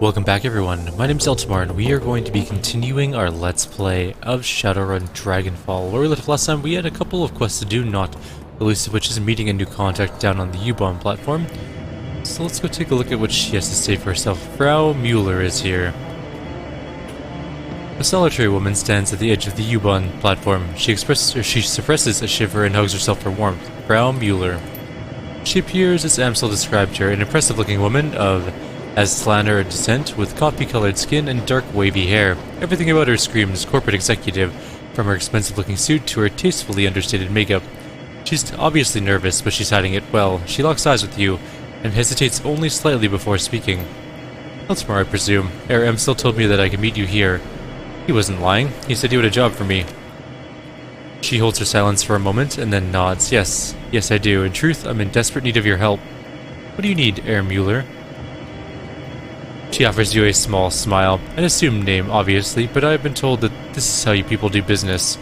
Welcome back everyone, my name's Eltimar and we are going to be continuing our Let's Play of Shadowrun Dragonfall. Where we left last time, we had a couple of quests to do, not the least of which is meeting a new contact down on the U-Bomb platform. So let's go take a look at what she has to say for herself. Frau Mueller is here. A solitary woman stands at the edge of the U-Bomb platform. She suppresses a shiver and hugs herself for warmth. Frau Mueller. She appears as Amsel described her, an impressive-looking woman of Aztlaner descent with coffee-colored skin and dark wavy hair. Everything about her screams corporate executive, from her expensive-looking suit to her tastefully understated makeup. She's obviously nervous, but she's hiding it well. She locks eyes with you, and hesitates only slightly before speaking. Eltimar, I presume. Herr Amsel told me that I could meet you here. He wasn't lying. He said you had a job for me. She holds her silence for a moment, and then nods. Yes, I do. In truth, I'm in desperate need of your help. What do you need, Herr Mueller? She offers you a small smile, an assumed name, obviously, but I have been told that this is how you people do business.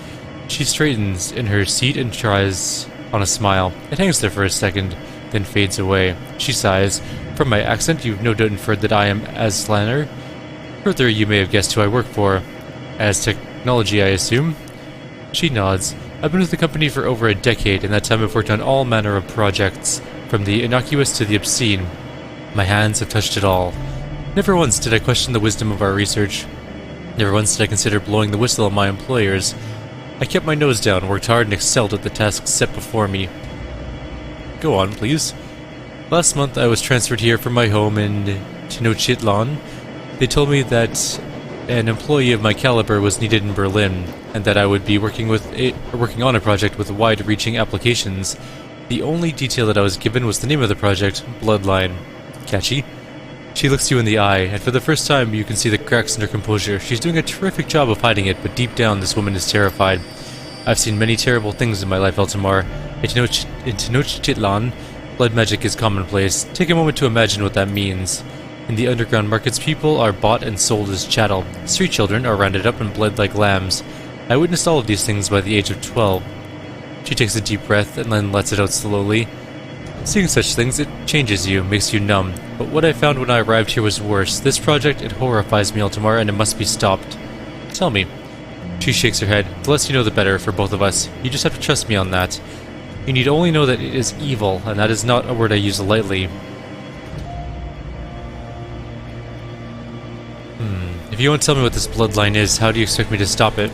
She straightens in her seat and tries on a smile. It hangs there for a second, then fades away. She sighs. From my accent, you've no doubt inferred that I am Aztlaner. Further, you may have guessed who I work for. As technology, I assume? She nods. I've been with the company for over a decade, and that time I've worked on all manner of projects, from the innocuous to the obscene. My hands have touched it all. Never once did I question the wisdom of our research. Never once did I consider blowing the whistle on my employers. I kept my nose down, worked hard, and excelled at the tasks set before me. Go on, please. Last month I was transferred here from my home in Tenochtitlan. They told me that an employee of my caliber was needed in Berlin, and that I would be working on a project with wide-reaching applications. The only detail that I was given was the name of the project, Bloodline. Catchy. She looks you in the eye, and for the first time you can see the cracks in her composure. She's doing a terrific job of hiding it, but deep down this woman is terrified. I've seen many terrible things in my life, Eltimar. In Tenochtitlan, blood magic is commonplace. Take a moment to imagine what that means. In the underground markets, people are bought and sold as chattel. Street children are rounded up and bled like lambs. I witnessed all of these things by the age of 12. She takes a deep breath and then lets it out slowly. Seeing such things, it changes you, makes you numb. But what I found when I arrived here was worse. This project, it horrifies me, Eltimar, and it must be stopped. Tell me. She shakes her head. The less you know, the better for both of us. You just have to trust me on that. You need only know that it is evil, and that is not a word I use lightly. If you won't tell me what this bloodline is, how do you expect me to stop it?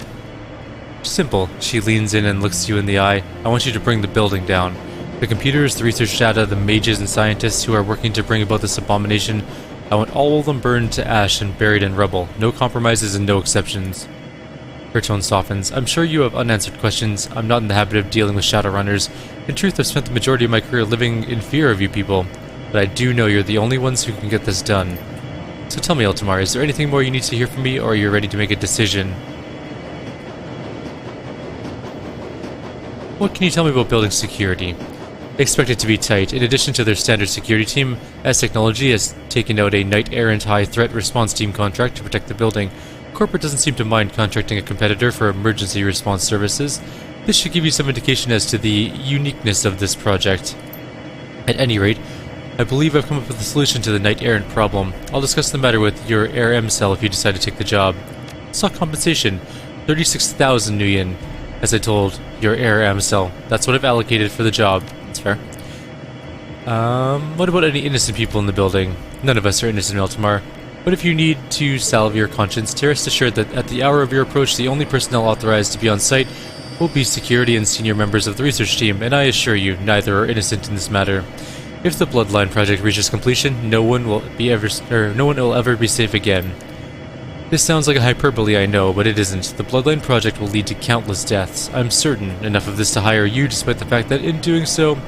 Simple. She leans in and looks you in the eye. I want you to bring the building down. The computers, the research data, the mages and scientists who are working to bring about this abomination, I want all of them burned to ash and buried in rubble. No compromises and no exceptions. Her tone softens. I'm sure you have unanswered questions. I'm not in the habit of dealing with Shadowrunners. In truth, I've spent the majority of my career living in fear of you people. But I do know you're the only ones who can get this done. So tell me, Eltimar, is there anything more you need to hear from me, or are you ready to make a decision? What can you tell me about building security? They expect it to be tight. In addition to their standard security team, SKNorth has taken out a knight-errant high-threat response team contract to protect the building. Corporate doesn't seem to mind contracting a competitor for emergency response services. This should give you some indication as to the uniqueness of this project. At any rate, I believe I've come up with a solution to the knight-errant problem. I'll discuss the matter with your Herr Amsel if you decide to take the job. Stock compensation, 36,000 nuyen, as I told your Herr Amsel. That's what I've allocated for the job. That's fair. What about any innocent people in the building? None of us are innocent, Eltimar. But if you need to salve your conscience, rest assured that at the hour of your approach, the only personnel authorized to be on site will be security and senior members of the research team, and I assure you, neither are innocent in this matter. If the Bloodline project reaches completion, no one will ever be safe again. This sounds like a hyperbole, I know, but it isn't. The Bloodline project will lead to countless deaths. I'm certain enough of this to hire you, despite the fact that in doing so,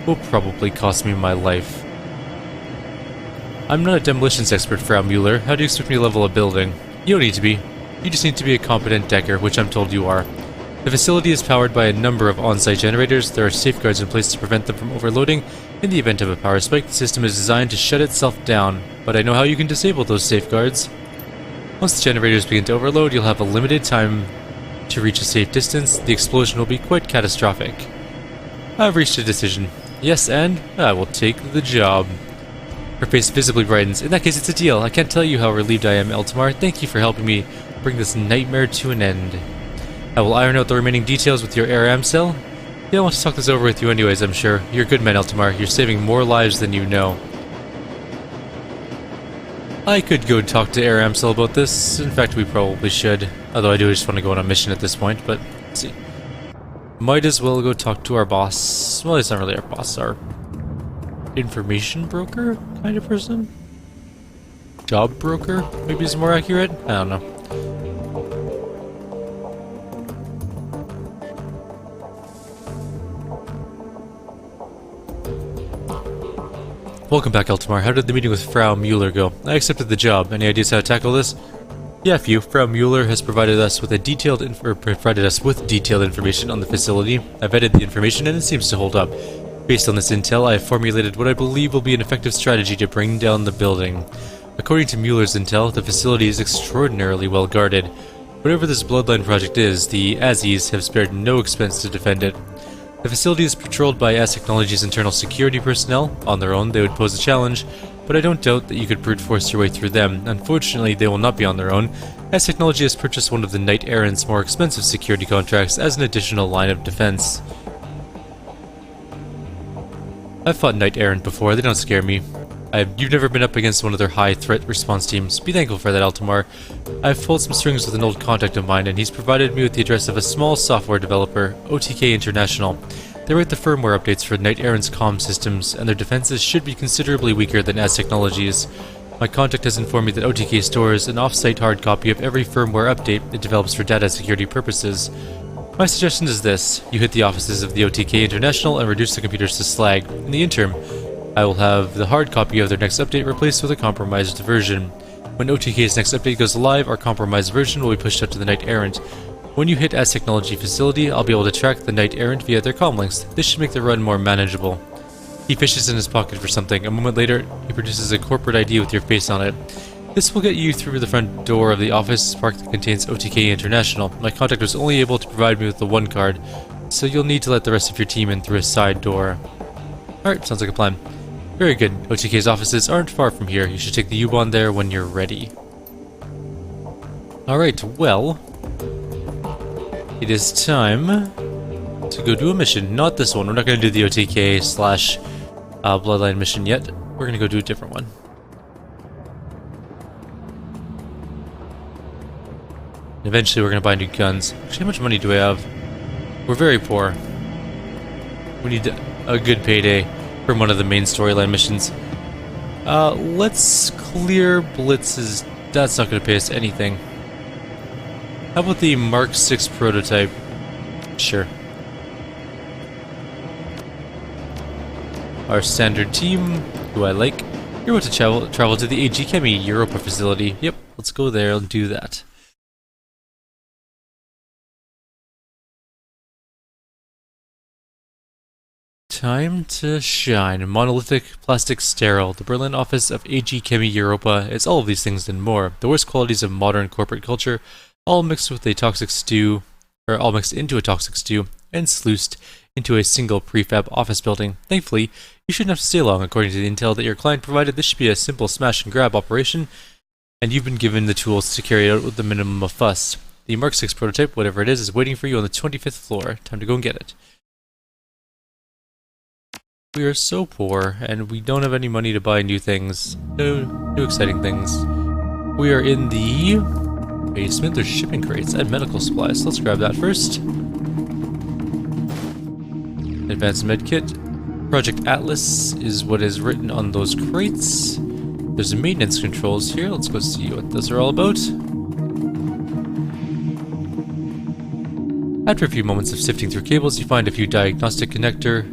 will probably cost me my life. I'm not a demolitions expert, Frau Mueller. How do you expect me to level a building? You don't need to be. You just need to be a competent decker, which I'm told you are. The facility is powered by a number of on-site generators. There are safeguards in place to prevent them from overloading. In the event of a power spike, the system is designed to shut itself down, but I know how you can disable those safeguards. Once the generators begin to overload, you'll have a limited time to reach a safe distance. The explosion will be quite catastrophic. I've reached a decision. Yes, and I will take the job. Her face visibly brightens. In that case, it's a deal. I can't tell you how relieved I am, Eltimar. Thank you for helping me bring this nightmare to an end. I will iron out the remaining details with your ARM cell. Yeah, I want to talk this over with you anyways, I'm sure. You're a good man, Eltimar. You're saving more lives than you know. I could go talk to ARM cell about this. In fact, we probably should. Although I do just want to go on a mission at this point, but let's see. Might as well go talk to our boss. Well, it's not really our boss, our information broker kind of person? Job broker, maybe is more accurate? I don't know. Welcome back, Eltimar. How did the meeting with Frau Mueller go? I accepted the job. Any ideas how to tackle this? Yeah, a few. Frau Mueller has provided us with detailed information on the facility. I've vetted the information and it seems to hold up. Based on this intel, I have formulated what I believe will be an effective strategy to bring down the building. According to Mueller's intel, the facility is extraordinarily well guarded. Whatever this Bloodline project is, the Azis have spared no expense to defend it. The facility is patrolled by SKNorth's internal security personnel. On their own, they would pose a challenge, but I don't doubt that you could brute force your way through them. Unfortunately, they will not be on their own. SKNorth has purchased one of the Knight Errant's more expensive security contracts as an additional line of defense. I've fought Knight Errant before, they don't scare me. You've never been up against one of their high threat response teams. Be thankful for that, Eltimar. I've pulled some strings with an old contact of mine, and he's provided me with the address of a small software developer, OTK International. They write the firmware updates for Knight Errant's comm systems, and their defenses should be considerably weaker than SKNorth's. My contact has informed me that OTK stores an off-site hard copy of every firmware update it develops for data security purposes. My suggestion is this: you hit the offices of the OTK International and reduce the computers to slag. In the interim, I will have the hard copy of their next update replaced with a compromised version. When OTK's next update goes live, our compromised version will be pushed out to the Knight Errant. When you hit SKNorth facility, I'll be able to track the Knight Errant via their comm links. This should make the run more manageable. He fishes in his pocket for something. A moment later, he produces a corporate ID with your face on it. This will get you through the front door of the office park that contains OTK International. My contact was only able to provide me with the one card, so you'll need to let the rest of your team in through a side door. Alright, sounds like a plan. Very good. OTK's offices aren't far from here. You should take the U-Bahn there when you're ready. Alright, well, it is time to go do a mission. Not this one. We're not going to do the OTK slash Bloodline mission yet. We're going to go do a different one. And eventually we're going to buy new guns. Actually, how much money do we have? We're very poor. We need a good payday from one of the main storyline missions. Let's clear Blitz's... That's not going to pay us anything. How about the Mark 6 prototype? Sure. Our standard team, who I like. You're about to travel to the AG Chemi Europa facility. Yep, let's go there and do that. Time to shine. Monolithic, plastic, sterile. The Berlin office of AG Chemi Europa is all of these things and more. The worst qualities of modern corporate culture, all mixed with a toxic stew, or all mixed into a toxic stew, and sluiced into a single prefab office building. Thankfully, you shouldn't have to stay long. According to the intel that your client provided, this should be a simple smash and grab operation, and you've been given the tools to carry it out with the minimum of fuss. The Mark 6 prototype, whatever it is waiting for you on the 25th floor. Time to go and get it. We are so poor, and we don't have any money to buy new things. New exciting things. We are in the basement. There's shipping crates and medical supplies. Let's grab that first. Advanced medkit. Project Atlas is what is written on those crates. There's maintenance controls here. Let's go see what those are all about. After a few moments of sifting through cables, you find a few diagnostic connector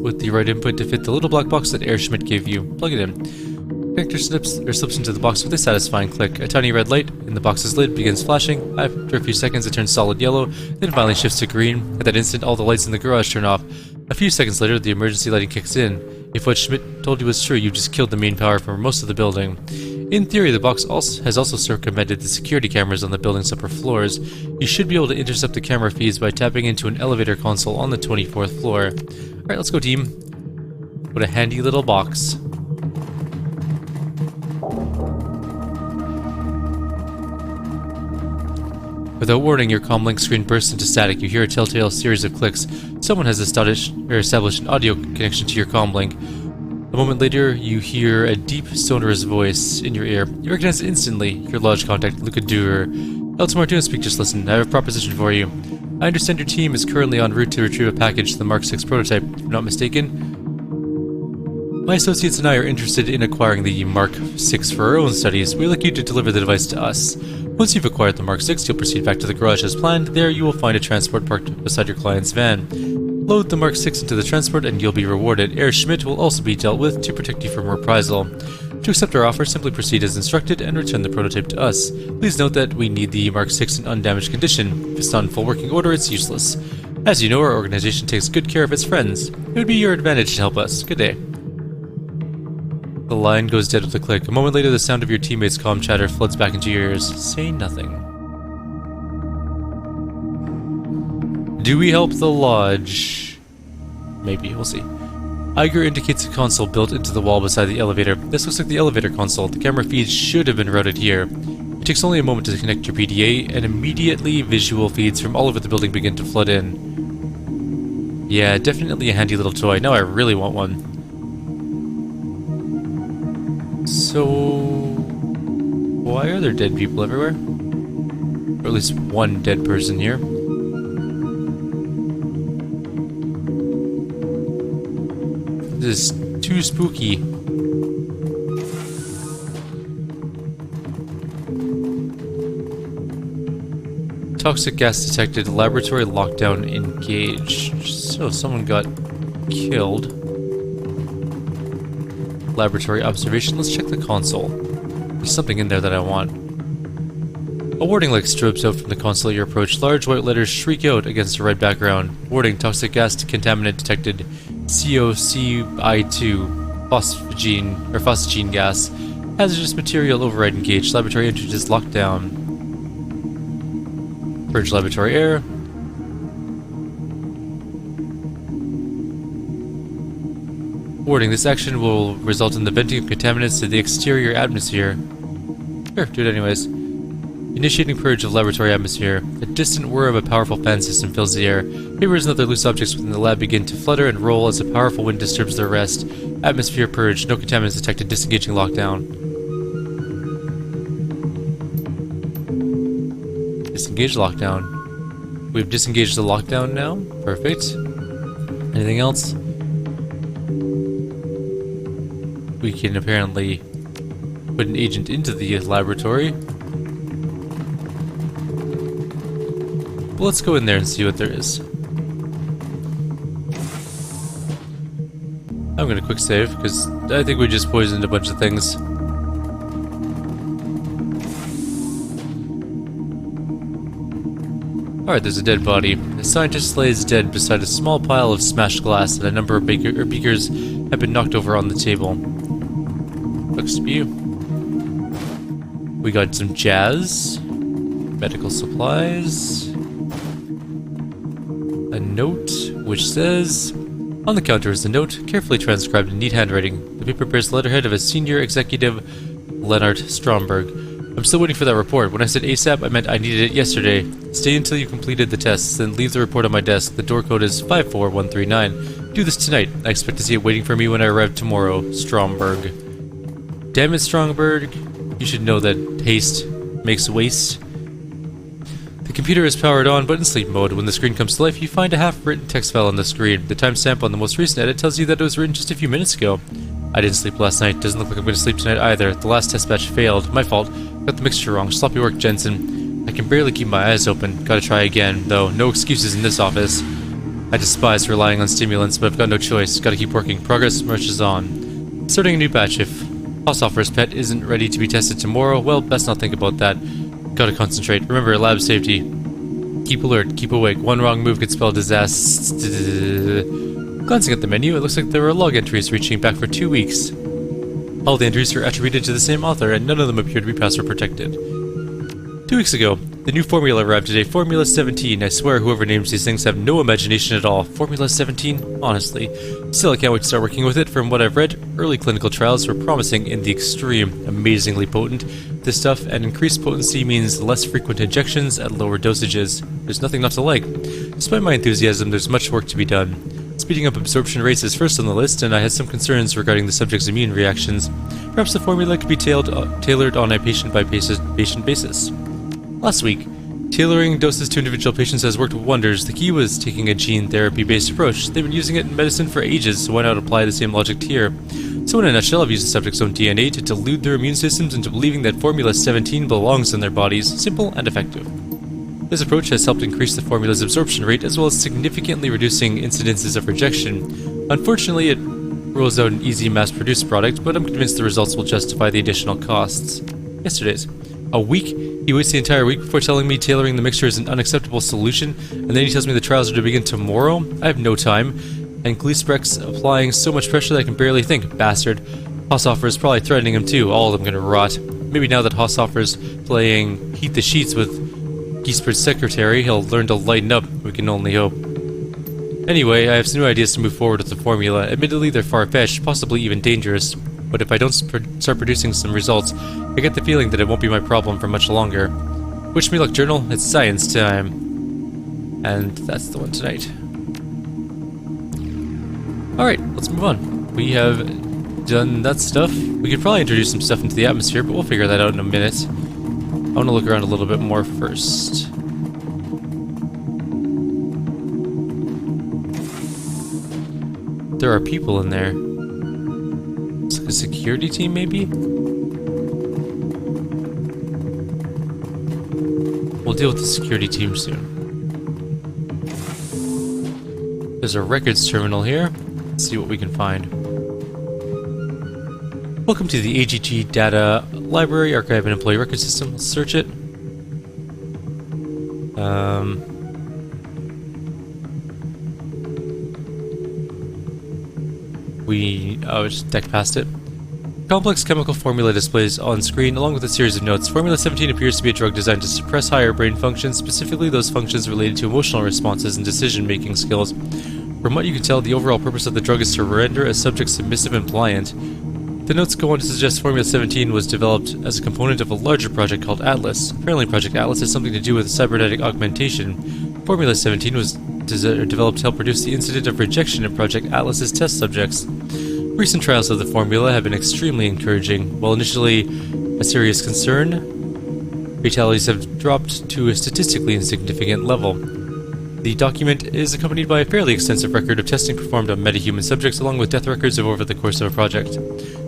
with the right input to fit the little black box that Air Schmidt gave you. Plug it in. Connector slips into the box with a satisfying click. A tiny red light in the box's lid begins flashing. After a few seconds, it turns solid yellow, then finally shifts to green. At that instant, all the lights in the garage turn off. A few seconds later, the emergency lighting kicks in. If what Schmidt told you was true, you just killed the main power for most of the building. In theory, the box has also circumvented the security cameras on the building's upper floors. You should be able to intercept the camera feeds by tapping into an elevator console on the 24th floor. Alright, let's go, team. What a handy little box. Without warning, your comlink screen bursts into static. You hear a telltale series of clicks. Someone has established an audio connection to your comlink. A moment later, you hear a deep, sonorous voice in your ear. You recognize it instantly. Your lodge contact, Luca Durer. Eltimar, do not speak, just listen. I have a proposition for you. I understand your team is currently en route to retrieve a package to the Mark 6 prototype. If I'm not mistaken, my associates and I are interested in acquiring the Mark 6 for our own studies. We'd like you to deliver the device to us. Once you've acquired the Mark 6, you'll proceed back to the garage as planned. There you will find a transport parked beside your client's van. Load the Mark 6 into the transport and you'll be rewarded. Herr Schmidt will also be dealt with to protect you from reprisal. To accept our offer, simply proceed as instructed and return the prototype to us. Please note that we need the Mark 6 in undamaged condition. If it's not in full working order, it's useless. As you know, our organization takes good care of its friends. It would be your advantage to help us. Good day. The line goes dead with a click. A moment later, the sound of your teammates' calm chatter floods back into your ears. Say nothing. Do we help the lodge? Maybe, we'll see. Iger indicates a console built into the wall beside the elevator. This looks like the elevator console. The camera feeds should have been routed here. It takes only a moment to connect your PDA, and immediately visual feeds from all over the building begin to flood in. Yeah, definitely a handy little toy. Now I really want one. So, why are there dead people everywhere? Or at least one dead person here. This is too spooky. Toxic gas detected. Laboratory lockdown engaged. So someone got killed. Laboratory observation. Let's check the console. There's something in there that I want. A warning light strobes out from the console at your approach. Large white letters shriek out against a red background. Warning, toxic gas contaminant detected. COCI2 phosgene gas. Hazardous material override engaged. Laboratory entrance is locked down. Purge laboratory air. Warning, this action will result in the venting of contaminants to the exterior atmosphere. Sure, do it anyways. Initiating purge of laboratory atmosphere. A distant whir of a powerful fan system fills the air. Papers and other loose objects within the lab begin to flutter and roll as a powerful wind disturbs their rest. Atmosphere purged. No contaminants detected. Disengaging lockdown. Disengage lockdown. We've disengaged the lockdown now. Perfect. Anything else? We can apparently put an agent into the laboratory. Well, let's go in there and see what there is. I'm gonna quick save, because I think we just poisoned a bunch of things. Alright, there's a dead body. The scientist lays dead beside a small pile of smashed glass, and a number of beakers have been knocked over on the table. Looks to be you. We got some jazz. Medical supplies. A note, which says... On the counter is a note, carefully transcribed in neat handwriting. The paper bears the letterhead of a senior executive, Leonard Stromberg. I'm still waiting for that report. When I said ASAP, I meant I needed it yesterday. Stay until you completed the tests, then leave the report on my desk. The door code is 54139. Do this tonight. I expect to see it waiting for me when I arrive tomorrow. Stromberg. Damn it, Stromberg. You should know that haste makes waste. The computer is powered on, but in sleep mode. When the screen comes to life, you find a half-written text file on the screen. The timestamp on the most recent edit tells you that it was written just a few minutes ago. I didn't sleep last night. Doesn't look like I'm going to sleep tonight either. The last test batch failed. My fault. Got the mixture wrong. Sloppy work, Jensen. I can barely keep my eyes open. Gotta try again, though. No excuses in this office. I despise relying on stimulants, but I've got no choice. Gotta keep working. Progress marches on. Starting a new batch. If Haushofer's pet isn't ready to be tested tomorrow, well, best not think about that. Gotta concentrate. Remember, lab safety. Keep alert. Keep awake. One wrong move could spell disaster. Glancing at the menu, it looks like there are log entries reaching back for 2 weeks. All the entries are attributed to the same author, and none of them appear to be password protected. 2 weeks ago, the new formula arrived today. Formula 17. I swear whoever names these things have no imagination at all. Formula 17? Honestly. Still, I can't wait to start working with it. From what I've read, early clinical trials were promising in the extreme. Amazingly potent. this stuff, and increased potency means less frequent injections at lower dosages. There's nothing not to like. Despite my enthusiasm, there's much work to be done. Speeding up absorption rates is first on the list, and I had some concerns regarding the subject's immune reactions. Perhaps the formula could be tailored on a patient-by-patient basis. Last week, tailoring doses to individual patients has worked wonders. The key was taking a gene therapy-based approach. They've been using it in medicine for ages, so why not apply the same logic here? So in a nutshell, I've used the subject's own DNA to delude their immune systems into believing that Formula 17 belongs in their bodies. Simple and effective. This approach has helped increase the formula's absorption rate, as well as significantly reducing incidences of rejection. Unfortunately, it rules out an easy mass-produced product, but I'm convinced the results will justify the additional costs. Yesterday's. A week? He waits the entire week before telling me tailoring the mixture is an unacceptable solution, and then he tells me the trials are to begin tomorrow? I have no time, and Gleesprec's applying so much pressure that I can barely think. Bastard. Haushofer is probably threatening him too. All of them gonna rot. Maybe now that Haushofer's playing Heat the Sheets with Gleesprec's secretary, he'll learn to lighten up. We can only hope. Anyway, I have some new ideas to move forward with the formula. Admittedly, they're far-fetched, possibly even dangerous. But if I don't start producing some results, I get the feeling that it won't be my problem for much longer. Wish me luck, Journal. It's science time. And that's the one tonight. Alright, let's move on. We have done that stuff. We could probably introduce some stuff into the atmosphere, but we'll figure that out in a minute. I want to look around a little bit more first. There are people in there. It's like a security team, maybe? We'll deal with the security team soon. There's a records terminal here. Let's see what we can find. Welcome to the AGG Data Library, Archive and Employee Record System. Let's search it. I just decked past it. Complex chemical formula displays on screen, along with a series of notes. Formula 17 appears to be a drug designed to suppress higher brain functions, specifically those functions related to emotional responses and decision-making skills. From what you can tell, the overall purpose of the drug is to render a subject submissive and pliant. The notes go on to suggest Formula 17 was developed as a component of a larger project called Atlas. Apparently Project Atlas has something to do with cybernetic augmentation. Formula 17 was developed to help reduce the incident of rejection in Project Atlas's test subjects. Recent trials of the formula have been extremely encouraging. While initially a serious concern, fatalities have dropped to a statistically insignificant level. The document is accompanied by a fairly extensive record of testing performed on metahuman subjects, along with death records over the course of a project.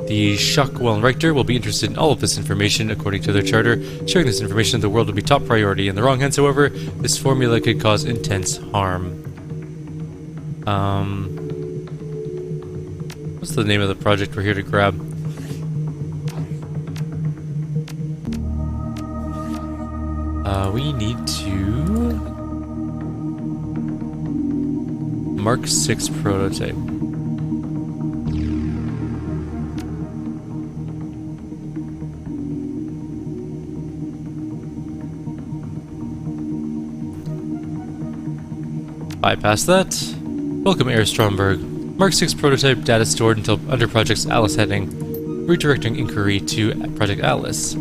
The Schockwell-Richter will be interested in all of this information, according to their charter. Sharing this information in the world will be top priority. In the wrong hands, however, this formula could cause intense harm. What's the name of the project we're here to grab? We need to... Mark 6 prototype. Bypass that. Welcome, Air Stromberg. Mark 6 prototype data stored until under Project's Atlas heading. Redirecting inquiry to Project Atlas.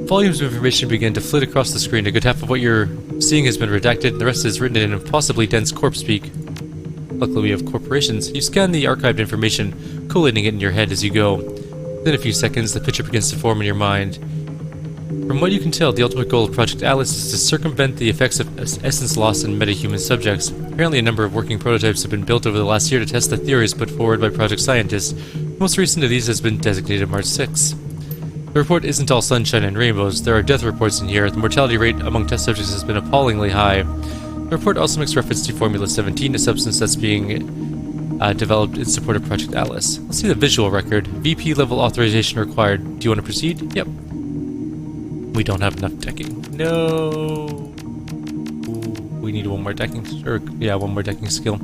Volumes of information begin to flit across the screen. A good half of what you're seeing has been redacted, and the rest is written in impossibly dense corpse speak. Luckily we have corporations. You scan the archived information, collating it in your head as you go. Within a few seconds, the picture begins to form in your mind. From what you can tell, the ultimate goal of Project Atlas is to circumvent the effects of essence loss in metahuman subjects. Apparently a number of working prototypes have been built over the last year to test the theories put forward by project scientists. The most recent of these has been designated March 6. The report isn't all sunshine and rainbows. There are death reports in here. The mortality rate among test subjects has been appallingly high. The report also makes reference to Formula 17, a substance that's being developed in support of Project Atlas. Let's see the visual record. VP level authorization required. Do you want to proceed? Yep. We don't have enough decking. No. Ooh, we need one more decking, one more decking skill.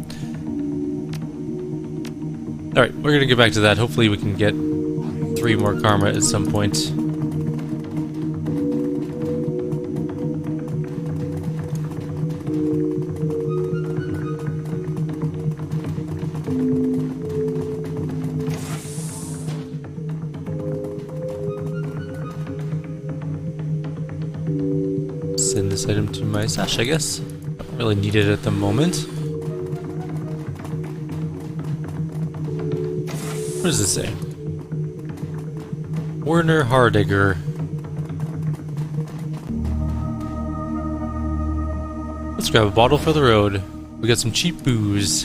Alright, we're gonna get back to that. Hopefully we can get 3 more karma at some point. this item to my stash, I guess. Don't really need it at the moment. What does this say? Werner Hardegger. Let's grab a bottle for the road. We got some cheap booze.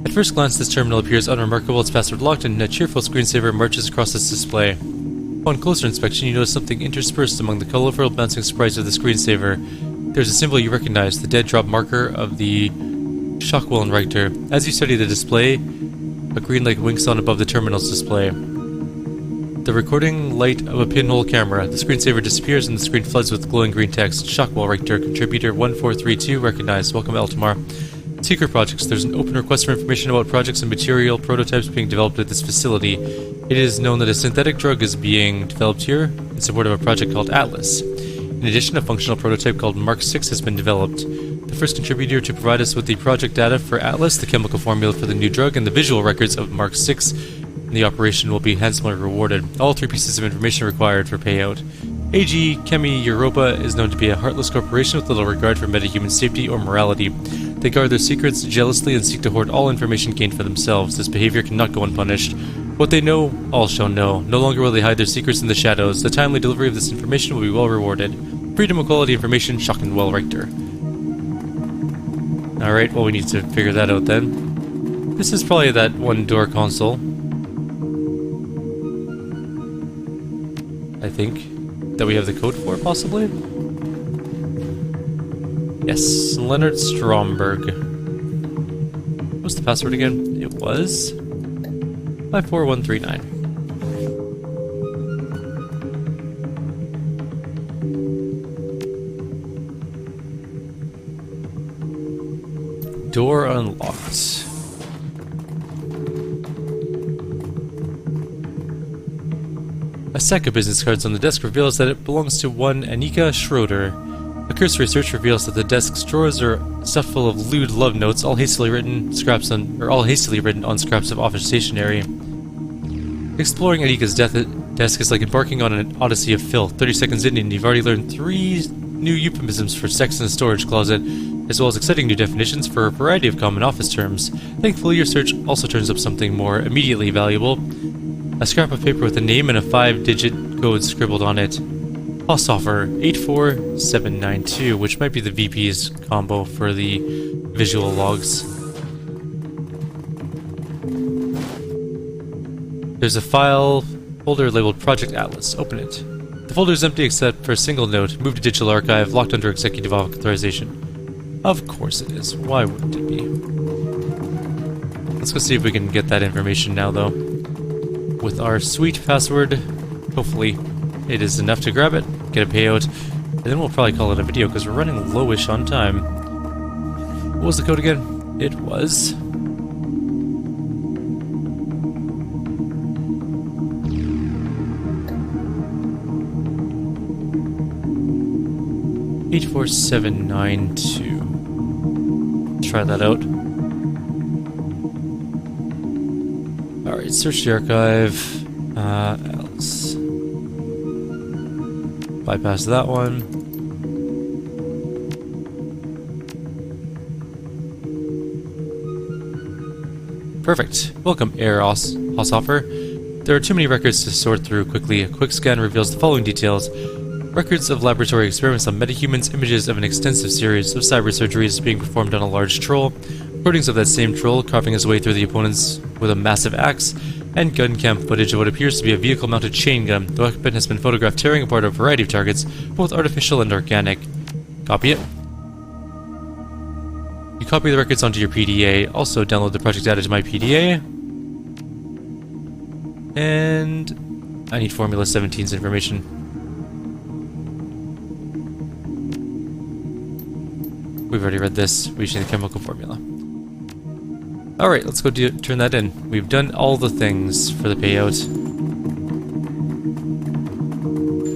At first glance, this terminal appears unremarkable. Its password locked, and a cheerful screensaver marches across its display. Upon closer inspection, you notice something interspersed among the colorful bouncing sprites of the screensaver. There's a symbol you recognize, the dead drop marker of the Shockwellenreiter. As you study the display, a green light winks on above the terminal's display. The recording light of a pinhole camera. The screensaver disappears and the screen floods with glowing green text. Shockwellenreiter, contributor 1432, recognized. Welcome, Eltimar. Secret projects. There's an open request for information about projects and material prototypes being developed at this facility. It is known that a synthetic drug is being developed here in support of a project called Atlas. In addition, a functional prototype called Mark 6 has been developed. The first contributor to provide us with the project data for Atlas, the chemical formula for the new drug, and the visual records of Mark 6 in the operation will be handsomely rewarded. All 3 pieces of information required for payout. AG Chemi Europa is known to be a heartless corporation with little regard for metahuman safety or morality. They guard their secrets jealously and seek to hoard all information gained for themselves. This behavior cannot go unpunished. What they know, all shall know. No longer will they hide their secrets in the shadows. The timely delivery of this information will be well rewarded. Freedom of quality information, Shockwellenreiter. Alright, well we need to figure that out then. This is probably that one-door console. I think. That we have the code for, possibly? Yes, Leonard Stromberg. What's the password again? It was 54139. Door unlocked. A stack of business cards on the desk reveals that it belongs to one Annika Schroeder. A cursory search reveals that the desk's drawers are stuffed full of lewd love notes, all hastily written on scraps of office stationery. Exploring Annika's desk is like embarking on an odyssey of filth. 30 seconds in, and you've already learned 3 new euphemisms for sex in a storage closet, as well as exciting new definitions for a variety of common office terms. Thankfully, your search also turns up something more immediately valuable. A scrap of paper with a name and a 5-digit code scribbled on it. Haushofer 84792, which might be the VP's combo for the visual logs. There's a file folder labeled Project Atlas. Open it. The folder is empty except for a single note. Move to Digital Archive, locked under executive authorization. Of course it is. Why wouldn't it be? Let's go see if we can get that information now, though. With our sweet password, hopefully it is enough to grab it, get a payout, and then we'll probably call it a video because we're running lowish on time. What was the code again? It was 84792. Try that out. Alright, search the archive. Else. Bypass that one. Perfect. Welcome, Haushofer. There are too many records to sort through quickly. A quick scan reveals the following details. Records of laboratory experiments on metahumans, images of an extensive series of cyber surgeries being performed on a large troll, recordings of that same troll carving his way through the opponents with a massive axe, and gun cam footage of what appears to be a vehicle-mounted chain gun. The weapon has been photographed tearing apart a variety of targets, both artificial and organic. Copy it. You copy the records onto your PDA. Also download the project data to my PDA. And I need Formula 17's information. We've already read this. We just need the chemical formula. Alright, let's go turn that in. We've done all the things for the payout.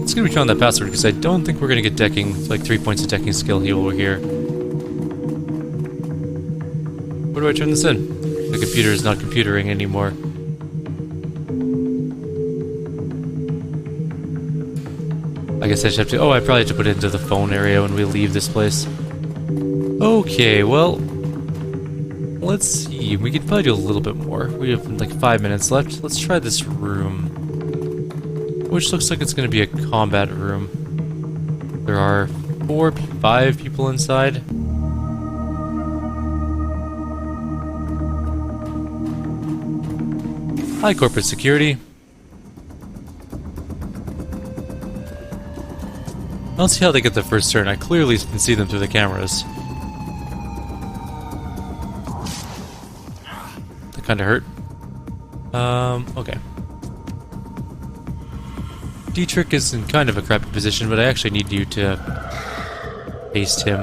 It's gonna be trying that password because I don't think we're gonna get decking, like 3 points of decking skill here over here. Where do I turn this in? The computer is not computering anymore. I guess I should have to... Oh, I probably have to put it into the phone area when we leave this place. Okay, well... Let's see. We could probably do a little bit more. We have like 5 minutes left. Let's try this room. Which looks like it's going to be a combat room. There are 5 people inside. Hi, corporate security. I don't see how they get the first turn. I clearly can see them through the cameras. That kind of hurt. Okay. Dietrich is in kind of a crappy position, but I actually need you to paste him.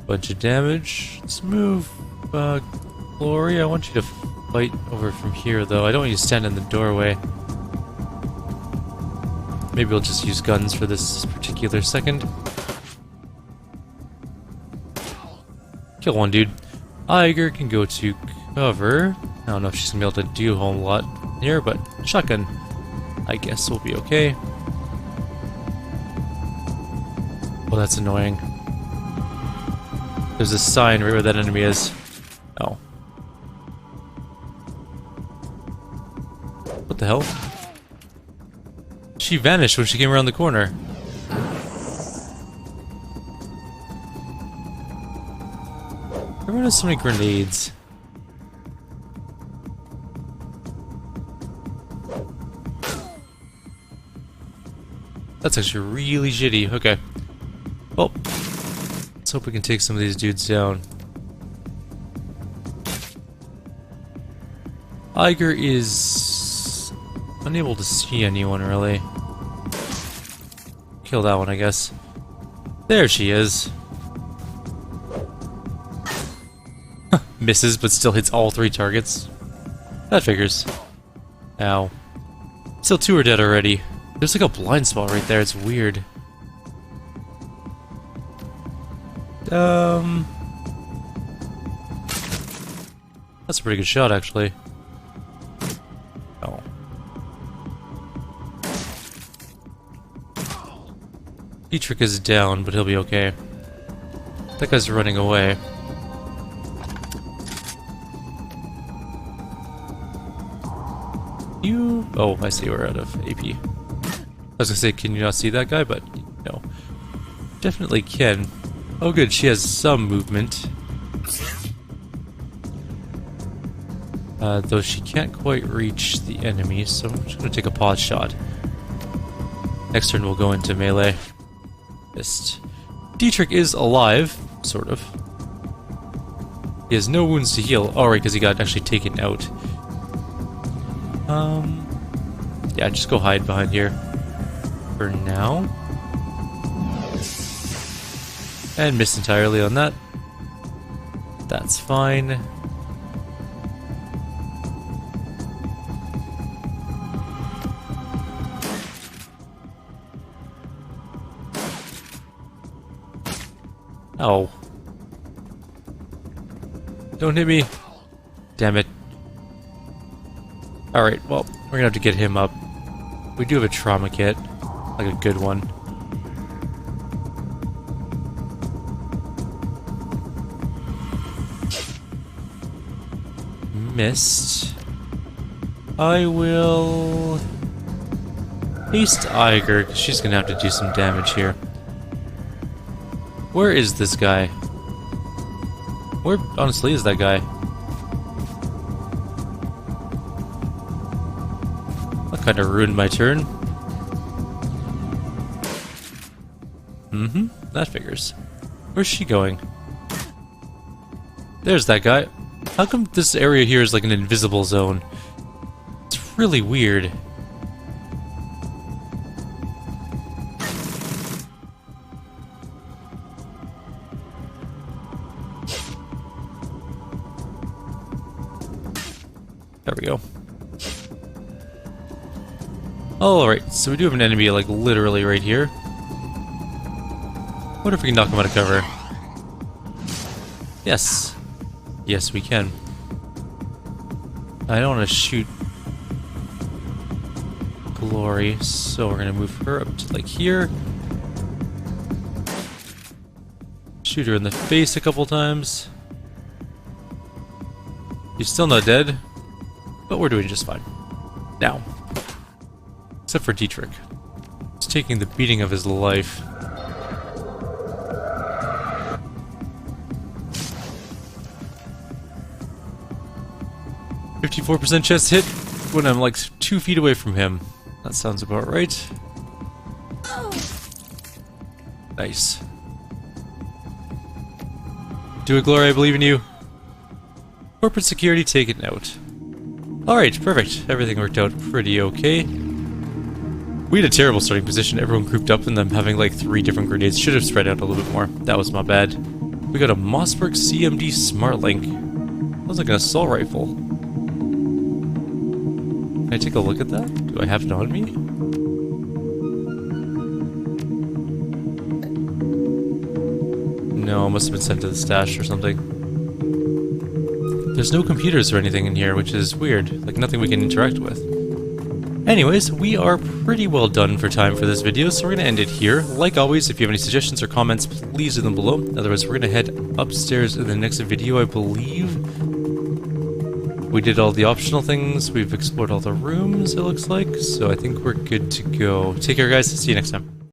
Bunch of damage. Let's move, Glory. I want you to fight over from here, though. I don't want you to stand in the doorway. Maybe we'll just use guns for this particular second. Kill one dude. Iger can go to cover. I don't know if she's gonna be able to do a whole lot here, but shotgun, I guess, will be okay. Well, that's annoying. There's a sign right where that enemy is. Oh. What the hell? She vanished when she came around the corner. Everyone has so many grenades. That's actually really shitty. Okay. Well, let's hope we can take some of these dudes down. Iger is unable to see anyone, really. Kill that one, I guess. There she is. Misses, but still hits all 3 targets. That figures. Ow. Still 2 are dead already. There's like a blind spot right there, it's weird. That's a pretty good shot, actually. Oh. Dietrich is down, but he'll be okay. That guy's running away. You... Oh, I see we're out of AP. I was gonna say, can you not see that guy? But, no. Definitely can. Oh good, she has some movement. Though she can't quite reach the enemy, so I'm just gonna take a pause shot. Next turn we'll go into melee. Just... Dietrich is alive, sort of. He has no wounds to heal. Oh, right, because he got actually taken out. Yeah, just go hide behind here. For now. And missed entirely on that. That's fine. Oh. Don't hit me. Damn it. Alright, well, we're gonna have to get him up. We do have a trauma kit. Like a good one. Missed. I will... Haste Iger, because she's gonna have to do some damage here. Where is this guy? Where, honestly, is that guy? That kind of ruined my turn. That figures. Where's she going? There's that guy. How come this area here is like an invisible zone? It's really weird. There we go. Alright, so we do have an enemy like literally right here. What if we can knock him out of cover? Yes. Yes, we can. I don't want to shoot glory, so we're gonna move her up to like here. Shoot her in the face a couple times. She's still not dead, but we're doing just fine. Now, except for Dietrich. He's taking the beating of his life. "54% chance hit when I'm like 2 feet away from him." That sounds about right. Nice. Do it, Glory, I believe in you. Corporate security taken out. Alright, perfect. Everything worked out pretty okay. We had a terrible starting position. Everyone grouped up and them having like 3 different grenades. Should have spread out a little bit more. That was my bad. We got a Mossberg CMD Smartlink. Sounds like an assault rifle. Can I take a look at that? Do I have it on me? No, it must have been sent to the stash or something. There's no computers or anything in here, which is weird. Like, nothing we can interact with. Anyways, we are pretty well done for time for this video, so we're going to end it here. Like always, if you have any suggestions or comments, please leave them below. Otherwise, we're going to head upstairs in the next video, I believe. We did all the optional things. We've explored all the rooms, it looks like. So I think we're good to go. Take care, guys. See you next time.